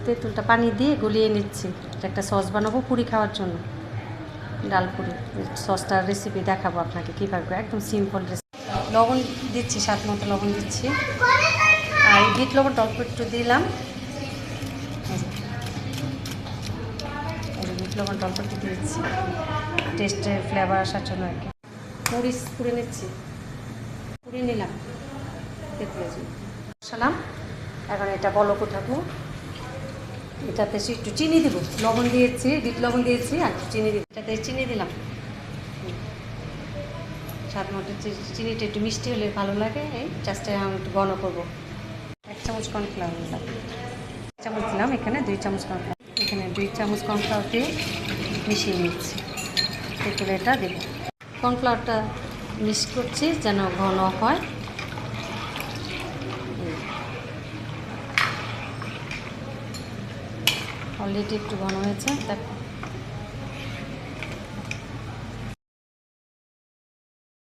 তেঁতুলটা পানি দিয়ে গলিয়ে নিচ্ছি। একটা সস বানাবো পুরি খাওয়ার জন্য, ডাল পুরি। সসটার রেসিপি দেখাবো আপনাকে কীভাবে, একদম সিম্পল রেসিপি। লবণ দিচ্ছি, স্বাদ মতো লবণ দিচ্ছি, আর বিট লবণটা অল্প একটু দিলাম। বিট লবণটা অল্প একটু দিচ্ছি টেস্টের ফ্লেভার আসার জন্য আর কি। মরিচ পুড়ে নিচ্ছি, পুড়ে নিলাম তেঁতুলের জন্য সালাম। এখন এটা বলক উঠাবো। এটাতে একটু চিনি দেবো, লবণ দিয়েছি, বিট লবণ দিয়েছি, আর চিনি দিব। এটাতে চিনি দিলাম স্বাদ মতো। চিনিটা একটু মিষ্টি হলে ভালো লাগে। এই জাস্ট আমি একটু ঘন করবো। 1 চামচ কর্নফ্লাওয়ার দিলাম, 1 চামচ দিলাম, এখানে 2 চামচ কর্নফ্লাওয়ার, এখানে 2 চামচ কর্নফ্লাওয়ার দিয়ে মিশিয়ে নিচ্ছি। তেঁতুল এটা দেবো। কর্নফ্লাওয়ারটা মিক্স করছি যেন ঘন হয়। অলরেডি একটু ঘন হয়েছে, দেখো।